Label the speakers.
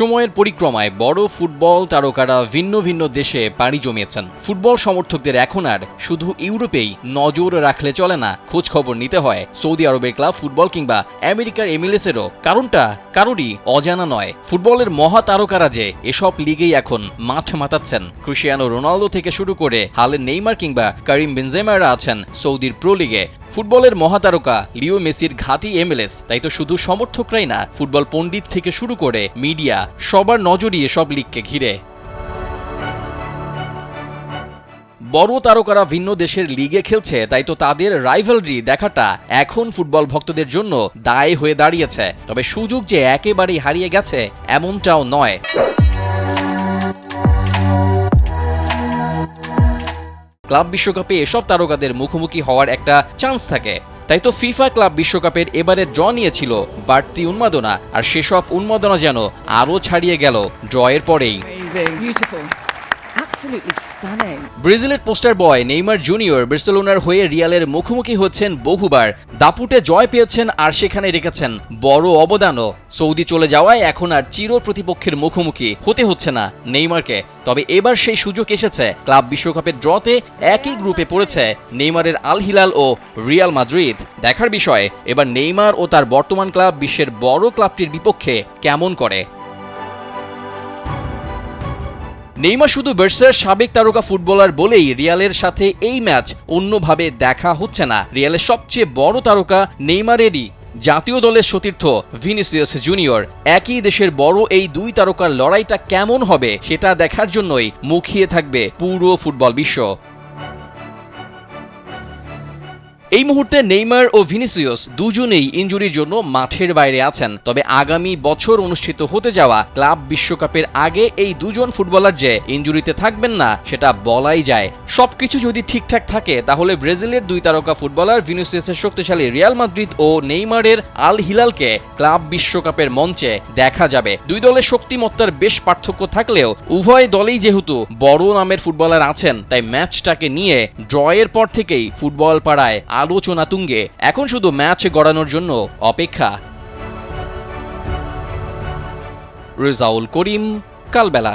Speaker 1: সময়ের পরিক্রমায় বড় ফুটবল তারকারা ভিন্ন ভিন্ন দেশে পাড়ি জমিয়েছেন। ফুটবল সমর্থকদের এখন আর শুধু ইউরোপেই নজর রাখলে চলে না, খোঁজ খবর নিতে হয় সৌদি আরবের ক্লাব ফুটবল কিংবা আমেরিকার এমএলএসেরও। কারণটা কারোরই অজানা নয়। ফুটবলের মহা তারকারা যে এসব লিগেই এখন মাঠ মাতাচ্ছেন। ক্রিস্টিয়ানো রোনালদো থেকে শুরু করে হালের নেইমার কিংবা কারিম বেনজেমারা আছেন সৌদির প্রো লিগে। ফুটবলের মহাতারকা লিও মেসির ঘাঁটি এমএলএস। তাই তো শুধু সমর্থকরাই না, ফুটবল পণ্ডিত থেকে শুরু করে মিডিয়া সবার নজরই এসব লিগকে ঘিরে। বড় তারকারা ভিন্ন দেশের লিগে খেলছে, তাই তো তাদের রাইভালরি দেখাটা এখন ফুটবল ভক্তদের জন্য দায় হয়ে দাঁড়িয়েছে। তবে সুযোগ যে একেবারেই হারিয়ে গেছে এমনটাও নয়। ক্লাব বিশ্বকাপে এসব তারকাদের মুখোমুখি হওয়ার একটা চান্স থাকে। তাই তো ফিফা ক্লাব বিশ্বকাপের এবারে ড্র নিয়েছিল বাড়তি উন্মাদনা, আর সেসব উন্মাদনা যেন আরও ছাড়িয়ে গেল ড্রয়ের পরেই। ব্রাজিলের পোস্টার বয় নেইমার জুনিয়র বার্সেলোনার হয়ে রিয়ালের মুখোমুখি হচ্ছেন বহুবার। দাপুটে জয় পেয়েছেন আর সেখানে রেখেছেন বড় অবদানও। সৌদি চলে যাওয়ায় এখন আর চির প্রতিপক্ষের মুখোমুখি হতে হচ্ছে না নেইমারকে। তবে এবার সেই সুযোগ এসেছে। ক্লাব বিশ্বকাপের ড্রতে একই গ্রুপে পড়েছে নেইমারের আল হিলাল ও রিয়াল মাদ্রিদ। দেখার বিষয় এবার নেইমার ও তার বর্তমান ক্লাব বিশ্বের বড় ক্লাবটির বিপক্ষে কেমন করে। নেইমার শুধু বার্সার সাবেক তারকা ফুটবলার বলেই রিয়ালের সাথে এই ম্যাচ অন্যভাবে দেখা হচ্ছে না। রিয়ালের সবচেয়ে বড় তারকা নেইমারেরই জাতীয় দলের সতীর্থ ভিনিসিয়াস জুনিয়র। একই দেশের বড় এই দুই তারকার লড়াইটা কেমন হবে সেটা দেখার জন্যই মুখিয়ে থাকবে পুরো ফুটবল বিশ্ব। এই মুহূর্তে নেইমার ও ভিনিসিয়াস দুজনেই ইনজুরির জন্য মাঠের বাইরে আছেন। তবে আগামী বছর অনুষ্ঠিত হতে যাওয়া ক্লাব বিশ্বকাপের আগে এই দুজন ফুটবলার যে ইনজুরিতে থাকবেন না সেটা বলাই যায়। সবকিছু যদি ঠিকঠাক থাকে তাহলে ব্রাজিলের দুই তারকা ফুটবলার ভিনিসিয়াসের শক্তিশালী রিয়াল মাদ্রিদ ও নেইমারের আল হিলালকে ক্লাব বিশ্বকাপের মঞ্চে দেখা যাবে। দুই দলের শক্তিমত্তার বেশ পার্থক্য থাকলেও উভয় দলেই যেহেতু বড় নামের ফুটবলার আছেন, তাই ম্যাচটাকে নিয়ে ড্রয়ের পর থেকেই ফুটবল পাড়ায় আলোচনা তুঙ্গে। এখন শুধু ম্যাচ গড়ানোর জন্য অপেক্ষা। রেজাউল করিম, কালবেলা।